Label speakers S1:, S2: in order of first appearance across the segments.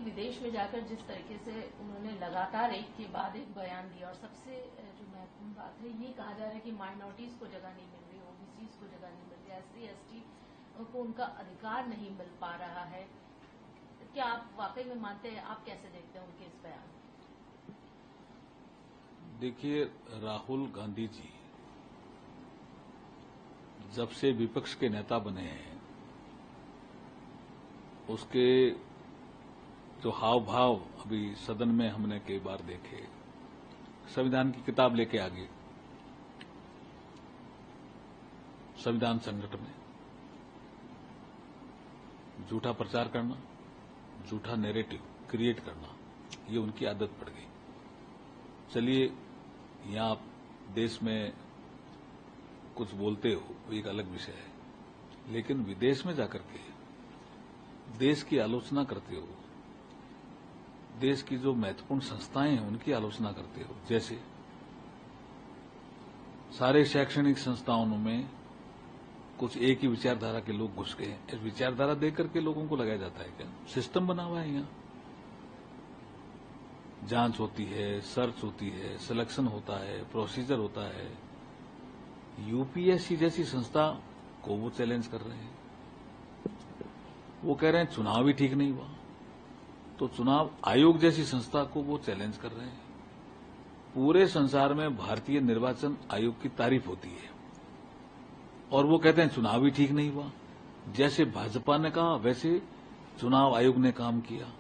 S1: विदेश में जाकर जिस तरीके से उन्होंने लगातार एक के बाद एक बयान दिया और सबसे जो महत्वपूर्ण बात है ये कहा जा रहा है कि माइनॉरिटीज को जगह नहीं मिल रही, ओबीसीज को जगह नहीं मिल रही, एससी एसटी को उनका अधिकार नहीं मिल पा रहा है। क्या आप वाकई में मानते हैं? आप कैसे देखते हैं उनके इस बयान?
S2: देखिए, राहुल गांधी जी जब से विपक्ष के नेता बने हैं उसके जो हाव भाव अभी सदन में हमने कई बार देखे, संविधान की किताब लेके आगे संविधान संकट में झूठा प्रचार करना, झूठा नैरेटिव क्रिएट करना, ये उनकी आदत पड़ गई। चलिए, यहां आप देश में कुछ बोलते हो एक अलग विषय है, लेकिन विदेश में जाकर के देश की आलोचना करते हो, देश की जो महत्वपूर्ण संस्थाएं हैं उनकी आलोचना करते हो। जैसे सारे शैक्षणिक संस्थाओं में कुछ एक ही विचारधारा के लोग घुस गए। इस विचारधारा देकर के लोगों को लगाया जाता है क्या? सिस्टम बना हुआ है, यहाँ जांच होती है, सर्च होती है, सिलेक्शन होता है, प्रोसीजर होता है। यूपीएससी जैसी संस्था को वो चैलेंज कर रहे हैं। वो कह रहे हैं चुनाव ही ठीक नहीं हुआ, तो चुनाव आयोग जैसी संस्था को वो चैलेंज कर रहे हैं। पूरे संसार में भारतीय निर्वाचन आयोग की तारीफ होती है और वो कहते हैं चुनाव ही ठीक नहीं हुआ। जैसे भाजपा ने कहा वैसे चुनाव आयोग ने काम किया।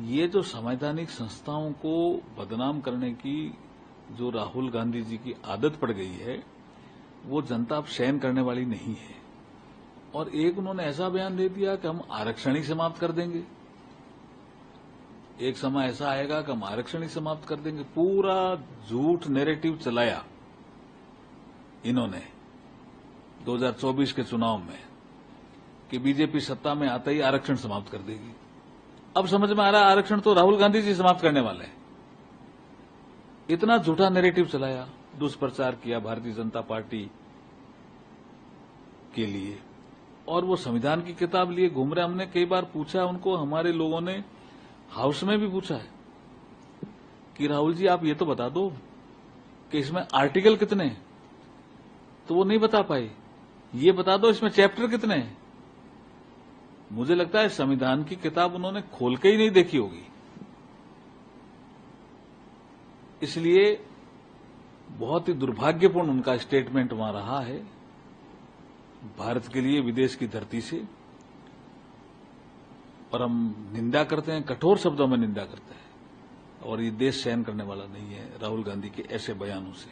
S2: ये जो संवैधानिक संस्थाओं को बदनाम करने की जो राहुल गांधी जी की आदत पड़ गई है, वो जनता अब सहन करने वाली नहीं है। और एक उन्होंने ऐसा बयान दे दिया कि हम आरक्षण ही समाप्त कर देंगे। एक समय ऐसा आएगा कि हम आरक्षण ही समाप्त कर देंगे। पूरा झूठ नैरेटिव चलाया इन्होंने 2024 के चुनाव में कि बीजेपी सत्ता में आते ही आरक्षण समाप्त कर देगी। अब समझ में आ रहा है आरक्षण तो राहुल गांधी जी समाप्त करने वाले हैं। इतना झूठा नैरेटिव चलाया, दुष्प्रचार किया भारतीय जनता पार्टी के लिए, और वो संविधान की किताब लिए घूम रहे। हमने कई बार पूछा उनको, हमारे लोगों ने हाउस में भी पूछा है कि राहुल जी आप ये तो बता दो कि इसमें आर्टिकल कितने हैं, तो वो नहीं बता पाए। ये बता दो इसमें चैप्टर कितने हैं। मुझे लगता है संविधान की किताब उन्होंने खोल के ही नहीं देखी होगी। इसलिए बहुत ही दुर्भाग्यपूर्ण उनका स्टेटमेंट वहां रहा है भारत के लिए विदेश की धरती से। और हम निंदा करते हैं, कठोर शब्दों में निंदा करते हैं, और ये देश सहन करने वाला नहीं है राहुल गांधी के ऐसे बयानों से।